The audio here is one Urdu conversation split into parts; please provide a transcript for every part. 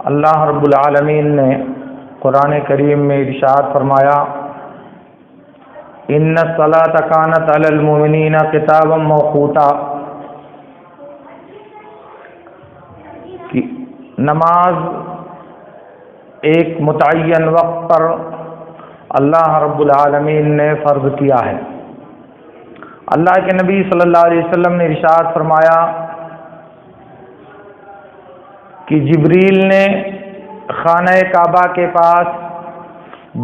اللہ رب العالمین نے قرآن کریم میں ارشاد فرمایا، ان الصلاۃ کانت علی المؤمنین کتابا موقوتا، کہ نماز ایک متعین وقت پر اللہ رب العالمین نے فرض کیا ہے۔ اللہ کے نبی صلی اللہ علیہ وسلم نے ارشاد فرمایا کہ جبریل نے خانہ کعبہ کے پاس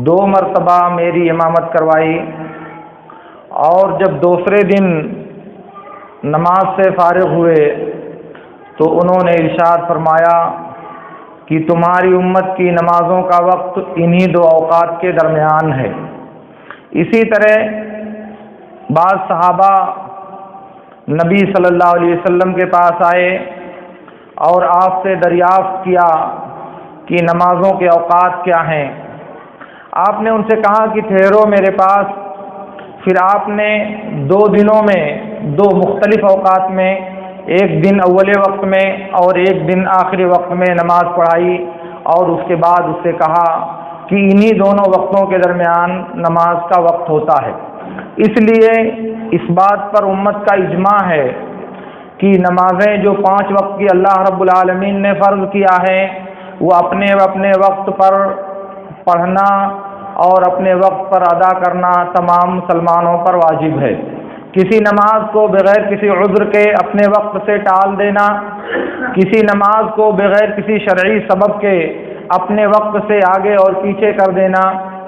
2 مرتبہ میری امامت کروائی، اور جب دوسرے دن نماز سے فارغ ہوئے تو انہوں نے ارشاد فرمایا کہ تمہاری امت کی نمازوں کا وقت انہی 2 اوقات کے درمیان ہے۔ اسی طرح بعض صحابہ نبی صلی اللہ علیہ وسلم کے پاس آئے اور آپ سے دریافت کیا کہ نمازوں کے اوقات کیا ہیں۔ آپ نے ان سے کہا کہ ٹھہرو میرے پاس۔ پھر آپ نے 2 دنوں میں 2 مختلف اوقات میں، ایک دن اول وقت میں اور ایک دن آخری وقت میں نماز پڑھائی، اور اس کے بعد اس سے کہا کہ انہی دونوں وقتوں کے درمیان نماز کا وقت ہوتا ہے۔ اس لیے اس بات پر امت کا اجماع ہے کہ نمازیں جو 5 وقت کی اللہ رب العالمین نے فرض کیا ہے، وہ اپنے وقت پر پڑھنا اور اپنے وقت پر ادا کرنا تمام مسلمانوں پر واجب ہے۔ کسی نماز کو بغیر کسی عذر کے اپنے وقت سے ٹال دینا، کسی نماز کو بغیر کسی شرعی سبب کے اپنے وقت سے آگے اور پیچھے کر دینا،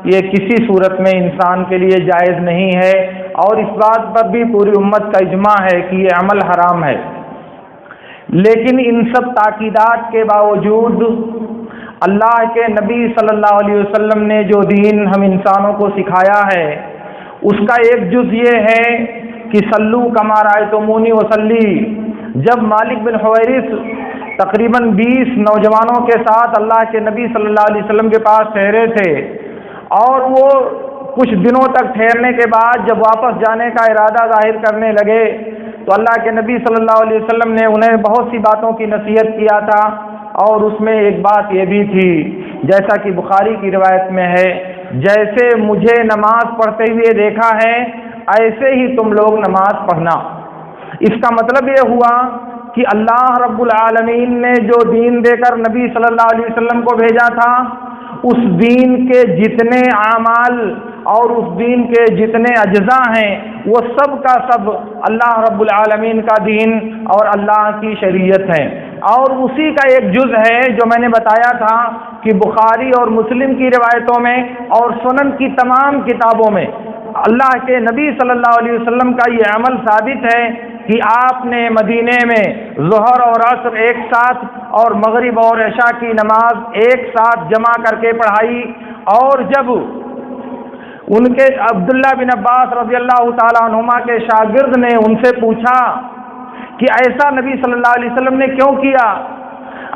یہ کسی صورت میں انسان کے لیے جائز نہیں ہے، اور اس بات پر بھی پوری امت کا اجماع ہے کہ یہ عمل حرام ہے۔ لیکن ان سب تاکیدات کے باوجود اللہ کے نبی صلی اللہ علیہ وسلم نے جو دین ہم انسانوں کو سکھایا ہے، اس کا ایک جز یہ ہے کہ صلو کما رأیتمونی وصلی۔ جب مالک بن حویرث تقریباً 20 نوجوانوں کے ساتھ اللہ کے نبی صلی اللہ علیہ وسلم کے پاس ٹھہرے تھے، اور وہ کچھ دنوں تک ٹھہرنے کے بعد جب واپس جانے کا ارادہ ظاہر کرنے لگے تو اللہ کے نبی صلی اللہ علیہ وسلم نے انہیں بہت سی باتوں کی نصیحت کیا تھا، اور اس میں ایک بات یہ بھی تھی، جیسا کہ بخاری کی روایت میں ہے، جیسے مجھے نماز پڑھتے ہوئے دیکھا ہے ایسے ہی تم لوگ نماز پڑھنا۔ اس کا مطلب یہ ہوا کہ اللہ رب العالمین نے جو دین دے کر نبی صلی اللہ علیہ وسلم کو بھیجا تھا، اس دین کے جتنے اعمال اور اس دین کے جتنے اجزاء ہیں، وہ سب کا سب اللہ رب العالمین کا دین اور اللہ کی شریعت ہے۔ اور اسی کا ایک جز ہے جو میں نے بتایا تھا کہ بخاری اور مسلم کی روایتوں میں اور سنن کی تمام کتابوں میں اللہ کے نبی صلی اللہ علیہ وسلم کا یہ عمل ثابت ہے کہ آپ نے مدینے میں ظہر اور عصر ایک ساتھ اور مغرب اور عشاء کی نماز ایک ساتھ جمع کر کے پڑھائی۔ اور جب ان کے عبداللہ بن عباس رضی اللہ تعالیٰ عنہما کے شاگرد نے ان سے پوچھا کہ ایسا نبی صلی اللہ علیہ وسلم نے کیوں کیا،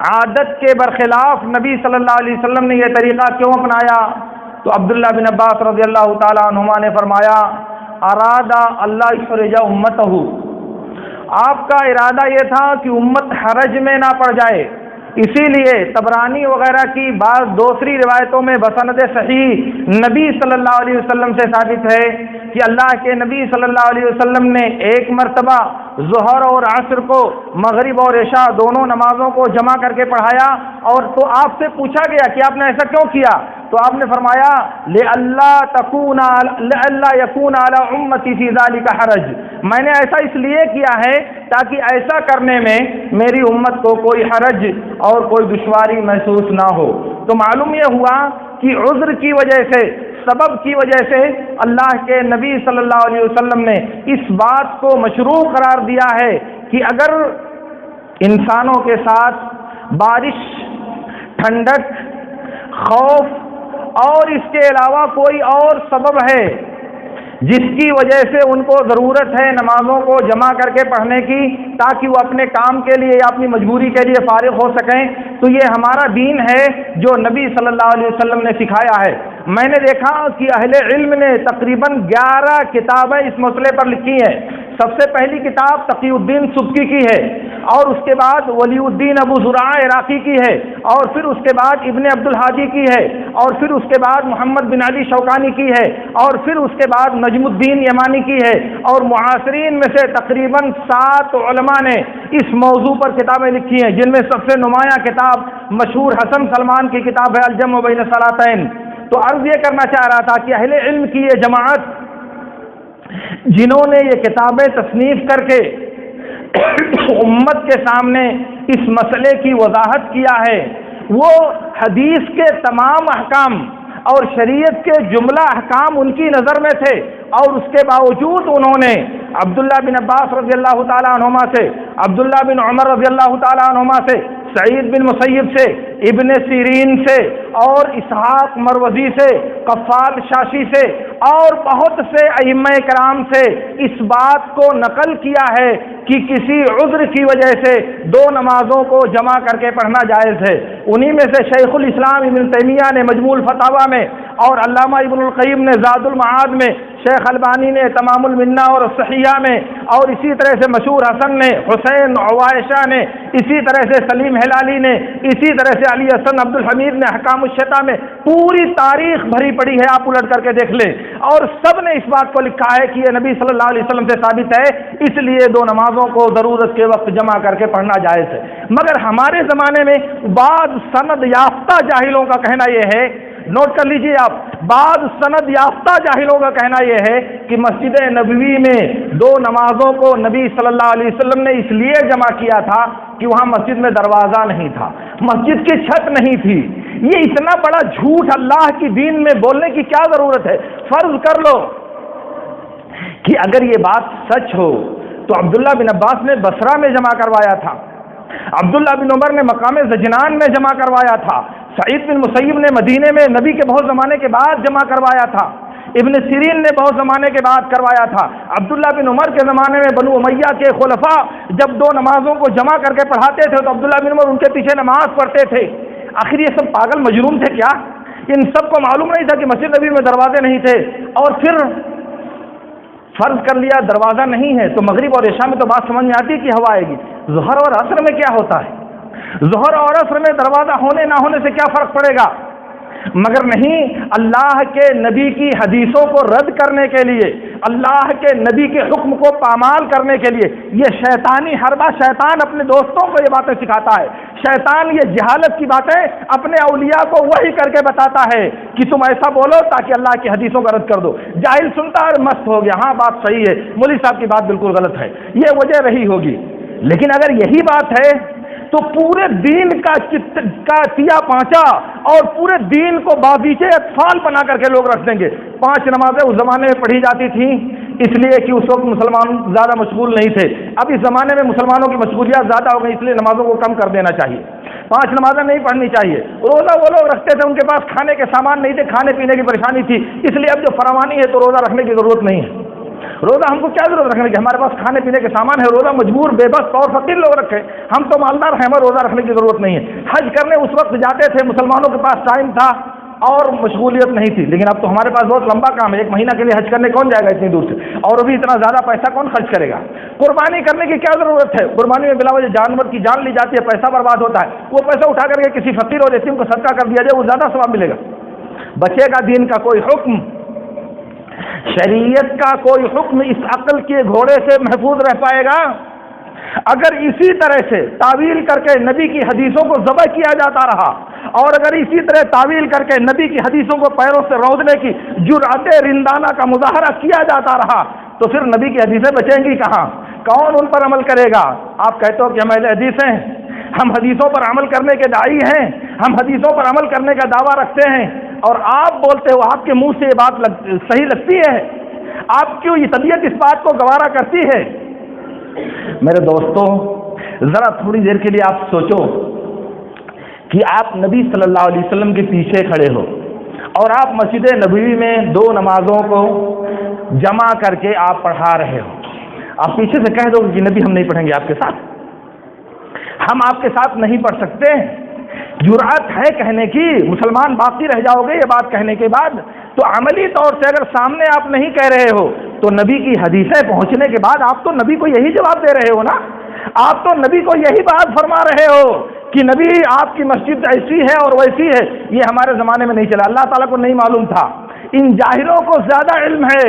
عادت کے برخلاف نبی صلی اللہ علیہ وسلم نے یہ طریقہ کیوں اپنایا، تو عبداللہ بن عباس رضی اللہ تعالیٰ عنہما نے فرمایا، ارادہ اللہ یحرج امتہ، آپ کا ارادہ یہ تھا کہ امت حرج میں نہ پڑ جائے، اسی لیے طبرانی وغیرہ کی بعض دوسری روایتوں میں بسند صحیح نبی صلی اللہ علیہ وسلم سے ثابت ہے کہ اللہ کے نبی صلی اللہ علیہ وسلم نے ایک مرتبہ ظہر اور عصر کو مغرب اور عشاء دونوں نمازوں کو جمع کر کے پڑھایا، اور تو آپ سے پوچھا گیا کہ آپ نے ایسا کیوں کیا، تو آپ نے فرمایا لئلا یکون علی امتی فی ذلک حرج، میں نے ایسا اس لیے کیا ہے تاکہ ایسا کرنے میں میری امت کو کوئی حرج اور کوئی دشواری محسوس نہ ہو۔ تو معلوم یہ ہوا کہ عذر کی وجہ سے، سبب کی وجہ سے اللہ کے نبی صلی اللہ علیہ وسلم نے اس بات کو مشروع قرار دیا ہے کہ اگر انسانوں کے ساتھ بارش، ٹھنڈک، خوف اور اس کے علاوہ کوئی اور سبب ہے جس کی وجہ سے ان کو ضرورت ہے نمازوں کو جمع کر کے پڑھنے کی تاکہ وہ اپنے کام کے لیے یا اپنی مجبوری کے لیے فارغ ہو سکیں، تو یہ ہمارا دین ہے جو نبی صلی اللہ علیہ وسلم نے سکھایا ہے۔ میں نے دیکھا کہ اہل علم نے تقریباً 11 کتابیں اس مسئلے پر لکھی ہیں، سب سے پہلی کتاب تقی الدین سبکی کی ہے، اور اس کے بعد ولی الدین ابو زرع عراقی کی ہے، اور پھر اس کے بعد ابن عبد الحادی کی ہے، اور پھر اس کے بعد محمد بن علی شوکانی کی ہے، اور پھر اس کے بعد نجم الدین یمانی کی ہے، اور معاصرین میں سے تقریباً 7 علماء نے اس موضوع پر کتابیں لکھی ہیں، جن میں سب سے نمایاں کتاب مشہور حسن سلمان کی کتاب ہے الجمع بین الصلاتین۔ تو عرض یہ کرنا چاہ رہا تھا کہ اہل علم کی یہ جماعت جنہوں نے یہ کتابیں تصنیف کر کے امت کے سامنے اس مسئلے کی وضاحت کیا ہے، وہ حدیث کے تمام احکام اور شریعت کے جملہ احکام ان کی نظر میں تھے، اور اس کے باوجود انہوں نے عبداللہ بن عباس رضی اللہ تعالیٰ عنہما سے، عبداللہ بن عمر رضی اللہ تعالیٰ عنہما سے، سعید بن مسیب سے، ابن سیرین سے، اور اسحاق مروزی سے، قفال شاشی سے، اور بہت سے ائمہ کرام سے اس بات کو نقل کیا ہے کہ کسی عذر کی وجہ سے 2 نمازوں کو جمع کر کے پڑھنا جائز ہے۔ انہی میں سے شیخ الاسلام ابن تیمیہ نے مجموع الفتاوی میں، اور علامہ ابن القیم نے زاد المعاد میں، شیخ البانی نے تمام المنہ اور الصحیحہ میں، اور اسی طرح سے مشہور حسن نے، حسین عوائشہ نے، اسی طرح سے سلیم ہلالی نے، اسی طرح سے علی حسن عبد الحمید نے احکام الشتہ میں، پوری تاریخ بھری پڑی ہے، آپ الٹ کر کے دیکھ لیں، اور سب نے اس بات کو لکھا ہے کہ یہ نبی صلی اللہ علیہ وسلم سے ثابت ہے، اس لیے 2 نمازوں کو ضرورت کے وقت جمع کر کے پڑھنا جائز ہے۔ مگر ہمارے زمانے میں بعض سند یافتہ جاہلوں کا کہنا یہ ہے، نوٹ کر لیجئے آپ، بعض سند یافتہ جاہلوں کا کہنا یہ ہے کہ مسجد نبوی میں 2 نمازوں کو نبی صلی اللہ علیہ وسلم نے اس لیے جمع کیا تھا کہ وہاں مسجد میں دروازہ نہیں تھا، مسجد کی چھت نہیں تھی۔ یہ اتنا بڑا جھوٹ اللہ کی دین میں بولنے کی کیا ضرورت ہے؟ فرض کر لو کہ اگر یہ بات سچ ہو تو عبداللہ بن عباس نے بصرہ میں جمع کروایا تھا، عبداللہ بن عمر نے مقام زجنان میں جمع کروایا تھا، سعید بن مسیب نے مدینے میں نبی کے بہت زمانے کے بعد جمع کروایا تھا، ابن سیرین نے بہت زمانے کے بعد کروایا تھا، عبداللہ بن عمر کے زمانے میں بنو امیہ کے خلفاء جب 2 نمازوں کو جمع کر کے پڑھاتے تھے تو عبداللہ بن عمر ان کے پیچھے نماز پڑھتے تھے۔ آخر یہ سب پاگل مجنون تھے کیا؟ ان سب کو معلوم نہیں تھا کہ مسجد نبی میں دروازے نہیں تھے؟ اور پھر فرض کر لیا دروازہ نہیں ہے تو مغرب اور عشاء میں تو بات سمجھ میں آتی ہے کہ ہوا آئے گی، ظہر اور عصر میں کیا ہوتا ہے؟ ظہر اور عصر میں دروازہ ہونے نہ ہونے سے کیا فرق پڑے گا؟ مگر نہیں، اللہ کے نبی کی حدیثوں کو رد کرنے کے لیے، اللہ کے نبی کے حکم کو پامال کرنے کے لیے یہ شیطانی حربہ، شیطان اپنے دوستوں کو یہ باتیں سکھاتا ہے، شیطان یہ جہالت کی باتیں اپنے اولیاء کو وحی کر کے بتاتا ہے کہ تم ایسا بولو تاکہ اللہ کی حدیثوں کا رد کر دو۔ جاہل سنتا ہے مست ہو گیا، ہاں بات صحیح ہے، مولوی صاحب کی بات بالکل غلط ہے، یہ وجہ رہی ہوگی۔ لیکن اگر یہی بات ہے تو پورے دین کا تیا پانچا اور پورے دین کو باغیچے اطفال بنا کر کے لوگ رکھ دیں گے۔ 5 نمازیں اس زمانے میں پڑھی جاتی تھیں اس لیے کہ اس وقت مسلمان زیادہ مشغول نہیں تھے، اب اس زمانے میں مسلمانوں کی مشغولیات زیادہ ہو گئی، اس لیے نمازوں کو کم کر دینا چاہیے، 5 نمازیں نہیں پڑھنی چاہیے۔ روزہ وہ لوگ رکھتے تھے، ان کے پاس کھانے کے سامان نہیں تھے، کھانے پینے کی پریشانی تھی، اس لیے اب جو فراوانی ہے تو روزہ رکھنے کی ضرورت نہیں ہے۔ روزہ ہم کو کیا ضرورت رکھنے کی؟ ہمارے پاس کھانے پینے کے سامان ہے، روزہ مجبور بے بس اور فقیر لوگ رکھے، ہم تو مالدار ہیں، ہمیں روزہ رکھنے کی ضرورت نہیں ہے۔ حج کرنے اس وقت جاتے تھے، مسلمانوں کے پاس ٹائم تھا اور مشغولیت نہیں تھی، لیکن اب تو ہمارے پاس بہت لمبا کام ہے، 1 مہینہ کے لیے حج کرنے کون جائے گا اتنی دور سے، اور ابھی اتنا زیادہ پیسہ کون خرچ کرے گا؟ قربانی کرنے کی کیا ضرورت ہے؟ قربانی میں بلا وجہ جانور کی جان لی جاتی ہے، پیسہ برباد ہوتا ہے، وہ پیسہ اٹھا کر کے کسی فقیر اور یتیم کو صدقہ کر دیا جائے، وہ زیادہ ثواب ملے گا۔ بچے کا دین کا کوئی حکم، شریعت کا کوئی حکم اس عقل کے گھوڑے سے محفوظ رہ پائے گا؟ اگر اسی طرح سے تعویل کر کے نبی کی حدیثوں کو ذبح کیا جاتا رہا، اور اگر اسی طرح تعویل کر کے نبی کی حدیثوں کو پیروں سے رودنے کی جرأت رندانہ کا مظاہرہ کیا جاتا رہا، تو پھر نبی کی حدیثیں بچیں گی کہاں؟ کون ان پر عمل کرے گا؟ آپ کہتے ہو کہ ہم اہل حدیث ہیں، ہم حدیثوں پر عمل کرنے کے داعی ہیں، ہم حدیثوں پر عمل کرنے کا دعویٰ رکھتے ہیں، اور آپ بولتے ہو، آپ کے منہ سے یہ بات صحیح لگتی ہے؟ آپ کیوں یہ طبیعت اس بات کو گوارا کرتی ہے؟ میرے دوستوں، ذرا تھوڑی دیر کے لیے آپ سوچو کہ آپ نبی صلی اللہ علیہ وسلم کے پیچھے کھڑے ہو اور آپ مسجد نبوی میں 2 نمازوں کو جمع کر کے آپ پڑھا رہے ہو، آپ پیچھے سے کہہ دو کہ نبی ہم نہیں پڑھیں گے آپ کے ساتھ، ہم آپ کے ساتھ نہیں پڑھ سکتے۔ جرأت ہے کہنے کی؟ مسلمان باقی رہ جاؤ گے یہ بات کہنے کے بعد؟ تو عملی طور سے اگر سامنے آپ نہیں کہہ رہے ہو تو نبی کی حدیثیں پہنچنے کے بعد آپ تو نبی کو یہی جواب دے رہے ہو نا، آپ تو نبی کو یہی بات فرما رہے ہو کہ نبی آپ کی مسجد ایسی ہے اور ویسی ہے۔ یہ ہمارے زمانے میں نہیں چلا، اللہ تعالیٰ کو نہیں معلوم تھا، ان جاہلوں کو زیادہ علم ہے،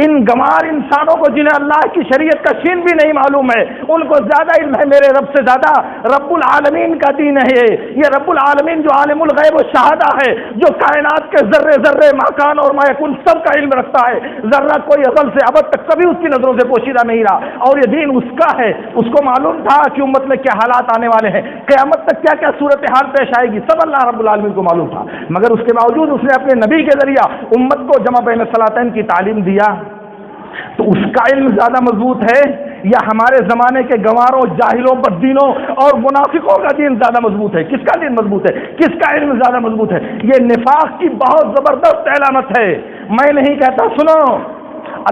ان گمار انسانوں کو جنہیں اللہ کی شریعت کا شین بھی نہیں معلوم ہے، ان کو زیادہ علم ہے میرے رب سے زیادہ۔ رب العالمین کا دین ہے یہ، رب العالمین جو عالم الغیب و شہادہ ہے، جو کائنات کے ذرے ذرے ماکان اور ما یکون سب کا علم رکھتا ہے، ذرہ کوئی ازل سے ابد تک کبھی اس کی نظروں سے پوشیدہ نہیں رہا، اور یہ دین اس کا ہے۔ اس کو معلوم تھا کہ امت میں کیا حالات آنے والے ہیں، قیامت تک کیا کیا صورتحال پیش آئے گی، سب اللہ رب العالمین کو معلوم تھا، مگر اس کے باوجود اس نے اپنے نبی کے ذریعہ امت کو جمع بین الصلاتین کی تعلیم دیا۔ تو اس کا علم زیادہ مضبوط ہے یا ہمارے زمانے کے گنواروں، جاہلوں، بددینوں اور منافقوں کا دین زیادہ مضبوط ہے؟ کس کا دین مضبوط ہے؟ کس کا علم زیادہ مضبوط ہے؟ یہ نفاق کی بہت زبردست علامت ہے۔ میں نہیں کہتا، سنو،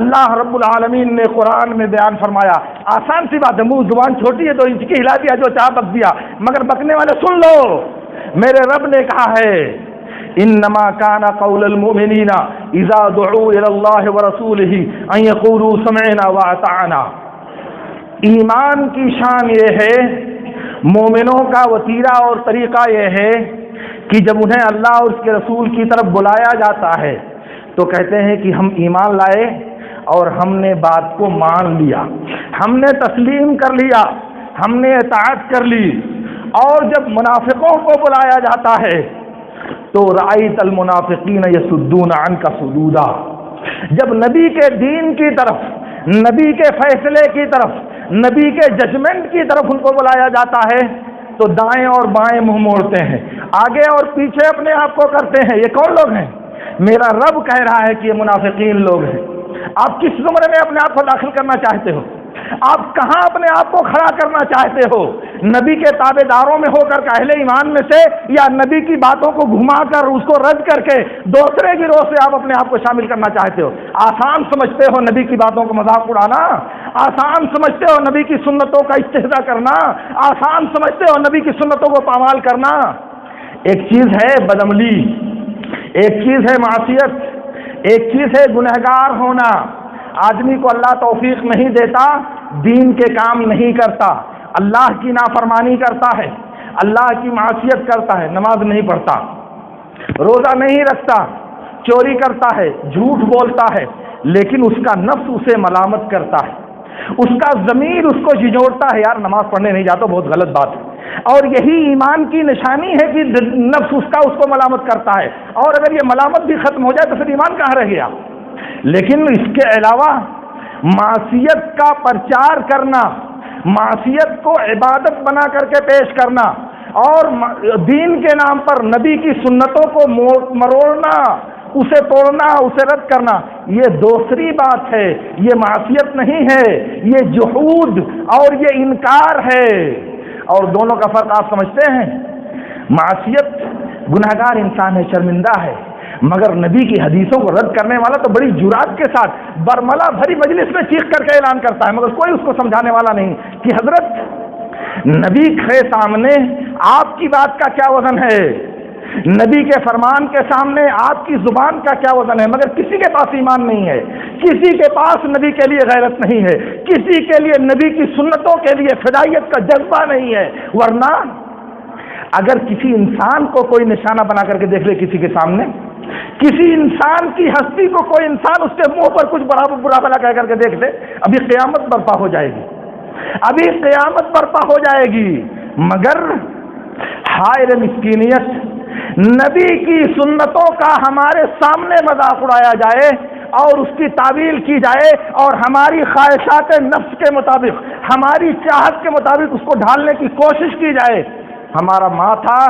اللہ رب العالمین نے قرآن میں بیان فرمایا، آسان سی بات ہے، منہ زبان چھوٹی ہے 2 انچ کی، ہلا دیا جو چاہ بک دیا، مگر بکنے والے سن لو، میرے رب نے کہا ہے انما کان قول المؤمنین اذا دعوا الى اللہ ورسولہ ان یقولوا سمعنا واطعنا۔ ایمان کی شان یہ ہے، مومنوں کا وتیرہ اور طریقہ یہ ہے کہ جب انہیں اللہ اور اس کے رسول کی طرف بلایا جاتا ہے تو کہتے ہیں کہ ہم ایمان لائے اور ہم نے بات کو مان لیا، ہم نے تسلیم کر لیا، ہم نے اطاعت کر لی۔ اور جب منافقوں کو بلایا جاتا ہے تو رأیت المنافقین یصدون عنک صدودا۔ جب نبی کے دین کی طرف، نبی کے فیصلے کی طرف، نبی کے ججمنٹ کی طرف ان کو بلایا جاتا ہے تو دائیں اور بائیں منہ موڑتے ہیں، آگے اور پیچھے اپنے آپ کو کرتے ہیں۔ یہ کون لوگ ہیں؟ میرا رب کہہ رہا ہے کہ یہ منافقین لوگ ہیں۔ آپ کس زمرے میں اپنے آپ کو داخل کرنا چاہتے ہو؟ آپ کہاں اپنے آپ کو کھڑا کرنا چاہتے ہو؟ نبی کے تابع داروں میں ہو کر اہل ایمان میں سے، یا نبی کی باتوں کو گھما کر اس کو رد کر کے دوسرے گروہ سے آپ اپنے آپ کو شامل کرنا چاہتے ہو؟ آسان سمجھتے ہو نبی کی باتوں کو مذاق اڑانا؟ آسان سمجھتے ہو نبی کی سنتوں کا استہزاء کرنا؟ آسان سمجھتے ہو نبی کی سنتوں کو پامال کرنا؟ ایک چیز ہے بدعملی، ایک چیز ہے معصیت، ایک چیز ہے گنہگار ہونا۔ آدمی کو اللہ توفیق نہیں دیتا، دین کے کام نہیں کرتا، اللہ کی نافرمانی کرتا ہے، اللہ کی معصیت کرتا ہے، نماز نہیں پڑھتا، روزہ نہیں رکھتا، چوری کرتا ہے، جھوٹ بولتا ہے، لیکن اس کا نفس اسے ملامت کرتا ہے، اس کا ضمیر اس کو جھنجھوڑتا ہے، یار نماز پڑھنے نہیں جاتا، بہت غلط بات ہے۔ اور یہی ایمان کی نشانی ہے کہ نفس اس کو ملامت کرتا ہے، اور اگر یہ ملامت بھی ختم ہو جائے تو پھر ایمان کہاں رہ گیا؟ لیکن اس کے علاوہ معصیت کا پرچار کرنا، معصیت کو عبادت بنا کر کے پیش کرنا، اور دین کے نام پر نبی کی سنتوں کو مروڑنا، اسے توڑنا، اسے رد کرنا، یہ دوسری بات ہے، یہ معصیت نہیں ہے، یہ جحود اور یہ انکار ہے۔ اور دونوں کا فرق آپ سمجھتے ہیں؟ معصیت، گنہگار انسان ہے، شرمندہ ہے، مگر نبی کی حدیثوں کو رد کرنے والا تو بڑی جرات کے ساتھ برملا بھری مجلس میں چیخ کر کے اعلان کرتا ہے، مگر کوئی اس کو سمجھانے والا نہیں کہ حضرت نبی کے سامنے آپ کی بات کا کیا وزن ہے، نبی کے فرمان کے سامنے آپ کی زبان کا کیا وزن ہے؟ مگر کسی کے پاس ایمان نہیں ہے، کسی کے پاس نبی کے لیے غیرت نہیں ہے، کسی کے لیے نبی کی سنتوں کے لیے فدائیت کا جذبہ نہیں ہے۔ ورنہ اگر کسی انسان کو کوئی نشانہ بنا کر کے دیکھ لے، کسی کے سامنے کسی انسان کی ہستی کو کوئی انسان اس کے منہ پر کچھ برا بلا کہہ کر کے دیکھ لے، ابھی قیامت برپا ہو جائے گی، ابھی قیامت برپا ہو جائے گی۔ مگر ہائے مسکینیت، نبی کی سنتوں کا ہمارے سامنے مذاق اڑایا جائے اور اس کی تعویل کی جائے اور ہماری خواہشات نفس کے مطابق، ہماری چاہت کے مطابق اس کو ڈھالنے کی کوشش کی جائے، ہمارا ماتھا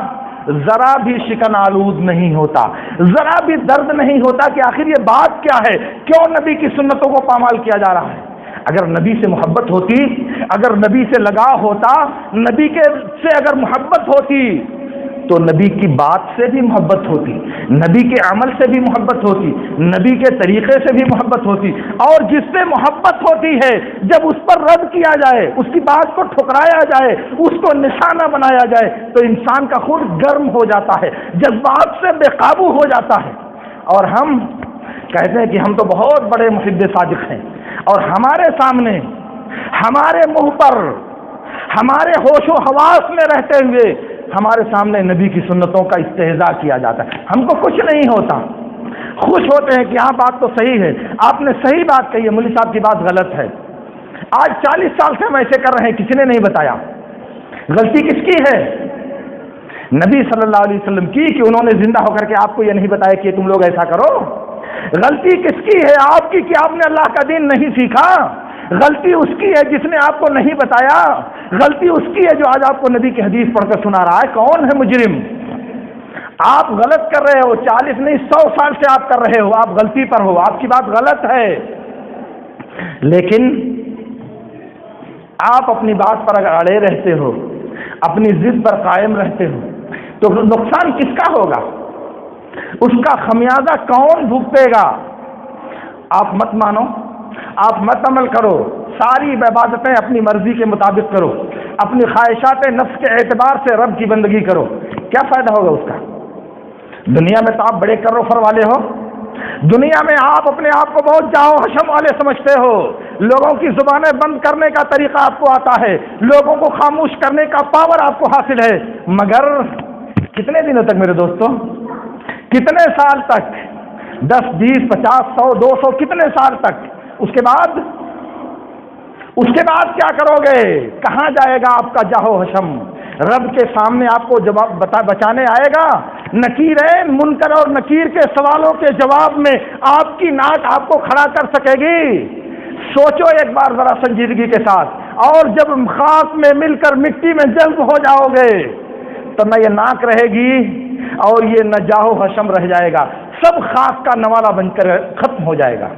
ذرا بھی شکن آلود نہیں ہوتا، ذرا بھی درد نہیں ہوتا کہ آخر یہ بات کیا ہے، کیوں نبی کی سنتوں کو پامال کیا جا رہا ہے۔ اگر نبی سے محبت ہوتی، اگر نبی سے لگاؤ ہوتا، نبی سے اگر محبت ہوتی تو نبی کی بات سے بھی محبت ہوتی، نبی کے عمل سے بھی محبت ہوتی، نبی کے طریقے سے بھی محبت ہوتی، اور جس سے محبت ہوتی ہے جب اس پر رد کیا جائے، اس کی بات کو ٹھکرایا جائے، اس کو نشانہ بنایا جائے تو انسان کا خون گرم ہو جاتا ہے، جذبات سے بے قابو ہو جاتا ہے۔ اور ہم کہتے ہیں کہ ہم تو بہت بڑے محب صادق ہیں، اور ہمارے سامنے، ہمارے منہ پر، ہمارے ہوش و حواس میں رہتے ہوئے ہمارے سامنے نبی کی سنتوں کا استہزاء کیا جاتا ہے، ہم کو کچھ نہیں ہوتا، خوش ہوتے ہیں کہ ہاں بات تو صحیح ہے، آپ نے صحیح بات کہی ہے، مولوی صاحب کی بات غلط ہے، آج 40 سال سے ہم ایسے کر رہے ہیں، کسی نے نہیں بتایا۔ غلطی کس کی ہے؟ نبی صلی اللہ علیہ وسلم کی، کہ انہوں نے زندہ ہو کر کے آپ کو یہ نہیں بتایا کہ تم لوگ ایسا کرو؟ غلطی کس کی ہے؟ آپ کی، کہ آپ نے اللہ کا دین نہیں سیکھا؟ غلطی اس کی ہے جس نے آپ کو نہیں بتایا، غلطی اس کی ہے جو آج آپ کو نبی کی حدیث پڑھ کر سنا رہا ہے۔ کون ہے مجرم؟ آپ غلط کر رہے ہو، 40 نہیں 100 سال سے آپ کر رہے ہو، آپ غلطی پر ہو، آپ کی بات غلط ہے، لیکن آپ اپنی بات پر اگر اڑے رہتے ہو، اپنی ضد پر قائم رہتے ہو، تو نقصان کس کا ہوگا؟ اس کا خمیازہ کون بھگتے گا؟ آپ مت مانو، آپ مت عمل کرو، ساری عبادتیں اپنی مرضی کے مطابق کرو، اپنی خواہشات نفس کے اعتبار سے رب کی بندگی کرو، کیا فائدہ ہوگا اس کا؟ دنیا میں تو آپ بڑے کر و فر والے ہو، دنیا میں آپ اپنے آپ کو بہت جاؤ حشم والے سمجھتے ہو، لوگوں کی زبانیں بند کرنے کا طریقہ آپ کو آتا ہے، لوگوں کو خاموش کرنے کا پاور آپ کو حاصل ہے، مگر کتنے دنوں تک میرے دوستوں؟ کتنے سال تک؟ 10 20 50 100 200 کتنے سال تک؟ اس کے بعد کیا کرو گے؟ کہاں جائے گا آپ کا جاہو حشم؟ رب کے سامنے آپ کو جواب بچانے آئے گا؟ نکیرین منکر اور نکیر کے سوالوں کے جواب میں آپ کی ناک آپ کو کھڑا کر سکے گی؟ سوچو ایک بار ذرا سنجیدگی کے ساتھ، اور جب خاک میں مل کر مٹی میں جذب ہو جاؤ گے تو نہ یہ ناک رہے گی اور یہ نہ جاہو حشم رہ جائے گا، سب خاک کا نوالا بن کر ختم ہو جائے گا،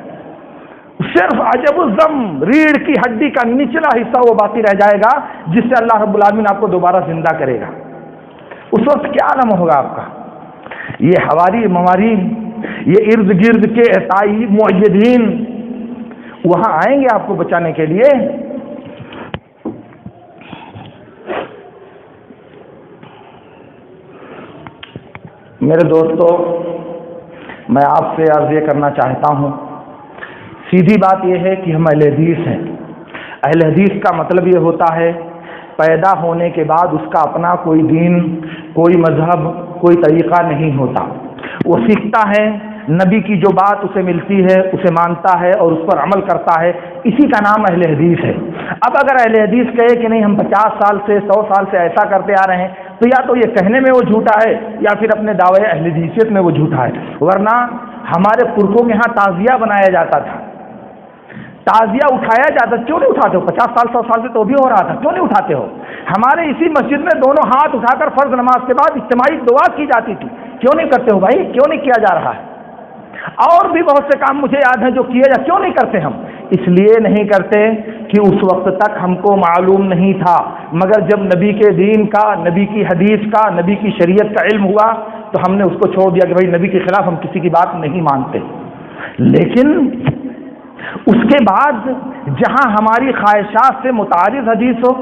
صرف عجب الضم ریڑھ کی ہڈی کا نچلا حصہ وہ باقی رہ جائے گا جس سے اللہ رب العالمین آپ کو دوبارہ زندہ کرے گا۔ اس وقت کیا عالم ہوگا آپ کا؟ یہ حواری مواری، یہ ارد گرد کے عیسائی معیدین وہاں آئیں گے آپ کو بچانے کے لیے؟ میرے دوستو، میں آپ سے عرض یہ کرنا چاہتا ہوں، سیدھی بات یہ ہے کہ ہم اہل حدیث ہیں۔ اہل حدیث کا مطلب یہ ہوتا ہے پیدا ہونے کے بعد اس کا اپنا کوئی دین، کوئی مذہب، کوئی طریقہ نہیں ہوتا، وہ سیکھتا ہے، نبی کی جو بات اسے ملتی ہے اسے مانتا ہے اور اس پر عمل کرتا ہے، اسی کا نام اہل حدیث ہے۔ اب اگر اہل حدیث کہے کہ نہیں ہم 50 سال سے 100 سال سے ایسا کرتے آ رہے ہیں، تو یا تو یہ کہنے میں وہ جھوٹا ہے یا پھر اپنے دعوے اہل حدیثیت میں وہ جھوٹا ہے، ورنہ ہمارے پرکھوں کے ہاں تعزیہ بنایا جاتا تھا، تعزیہ اٹھایا جاتا، کیوں نہیں اٹھاتے ہو؟ 50 سال 100 سال سے تو بھی ہو رہا تھا، کیوں نہیں اٹھاتے ہو؟ ہمارے اسی مسجد میں دونوں ہاتھ اٹھا کر فرض نماز کے بعد اجتماعی دعا کی جاتی تھی، کیوں نہیں کرتے ہو بھائی؟ کیوں نہیں کیا جا رہا ہے؟ اور بھی بہت سے کام مجھے یاد ہیں جو کیے جا، کیوں نہیں کرتے ہم؟ اس لیے نہیں کرتے کہ اس وقت تک ہم کو معلوم نہیں تھا، مگر جب نبی کے دین کا، نبی کی حدیث کا، نبی کی شریعت کا علم ہوا تو ہم نے اس کو چھوڑ دیا کہ بھائی نبی کے خلاف ہم کسی کی بات نہیں مانتے۔ لیکن اس کے بعد جہاں ہماری خواہشات سے متعارض حدیث ہو،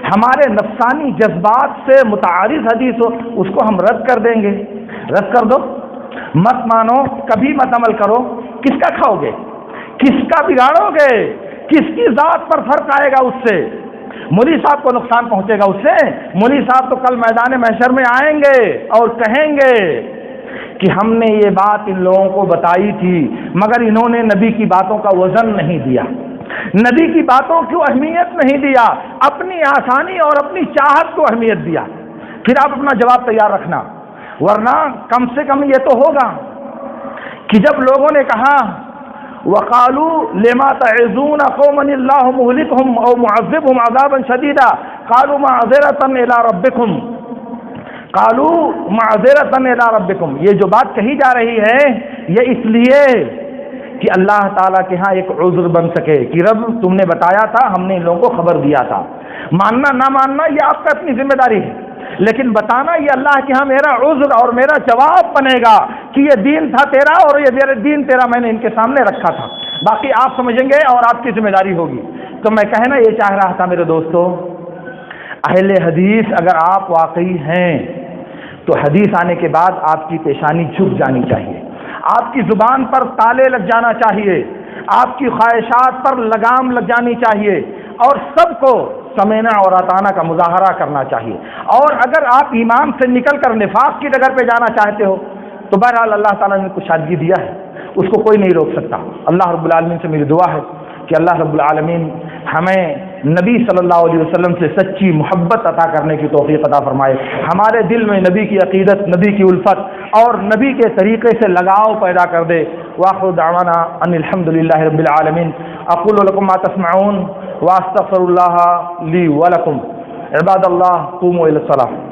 ہمارے نفسانی جذبات سے متعارض حدیث ہو، اس کو ہم رد کر دیں گے۔ رد کر دو، مت مانو، کبھی مت عمل کرو، کس کا کھاؤ گے؟ کس کا بگاڑو گے؟ کس کی ذات پر فرق آئے گا اس سے؟ مولوی صاحب کو نقصان پہنچے گا اس سے؟ مولوی صاحب تو کل میدان محشر میں آئیں گے اور کہیں گے کہ ہم نے یہ بات ان لوگوں کو بتائی تھی مگر انہوں نے نبی کی باتوں کا وزن نہیں دیا، نبی کی باتوں کو اہمیت نہیں دیا، اپنی آسانی اور اپنی چاہت کو اہمیت دیا۔ پھر آپ اپنا جواب تیار رکھنا، ورنہ کم سے کم یہ تو ہوگا کہ جب لوگوں نے کہا وَقَالُوا لِمَا تَعِظُونَ قَوْمًا اللَّهُ مُهْلِكُهُمْ أَوْ مُعَذِّبُهُمْ عَذَابًا شَدِيدًا قَالُوا مَعْذِرَةً إِلَىٰ رَبِّكُمْ قَالُوا مَعْذِرَةً إِلَىٰ رَبِّكُمْ۔ یہ جو بات کہی جا رہی ہے یہ اس لیے کہ اللہ تعالیٰ کے ہاں ایک عذر بن سکے کہ رب تم نے بتایا تھا، ہم نے ان لوگوں کو خبر دیا تھا، ماننا نہ ماننا یہ آپ کا اپنی ذمہ داری ہے، لیکن بتانا یہ اللہ کے ہاں میرا عذر اور میرا جواب بنے گا کہ یہ دین تھا تیرا اور یہ میرا دین تیرا میں نے ان کے سامنے رکھا تھا، باقی آپ سمجھیں گے اور آپ کی ذمہ داری ہوگی۔ تو میں کہنا یہ چاہ رہا تھا میرے دوستو، اہل حدیث اگر آپ واقعی ہیں تو حدیث آنے کے بعد آپ کی پیشانی جھک جانی چاہیے، آپ کی زبان پر تالے لگ جانا چاہیے، آپ کی خواہشات پر لگام لگ جانی چاہیے، اور سب کو سمعنا اور اطاعنا کا مظاہرہ کرنا چاہیے۔ اور اگر آپ ایمان سے نکل کر نفاق کی ڈگر پہ جانا چاہتے ہو تو بہرحال اللہ تعالیٰ نے کشادگی دیا ہے، اس کو کوئی نہیں روک سکتا۔ اللہ رب العالمین سے میری دعا ہے کہ اللہ رب العالمین ہمیں نبی صلی اللہ علیہ وسلم سے سچی محبت عطا کرنے کی توفیق عطا فرمائے، ہمارے دل میں نبی کی عقیدت، نبی کی الفت اور نبی کے طریقے سے لگاؤ پیدا کر دے۔ وآخر دعوانا ان الحمد للہ رب العالمین۔ اقول لکم ما تسمعون واستغفر اللہ لی ولکم۔ عباد اللہ قوموا الی الصلاۃ۔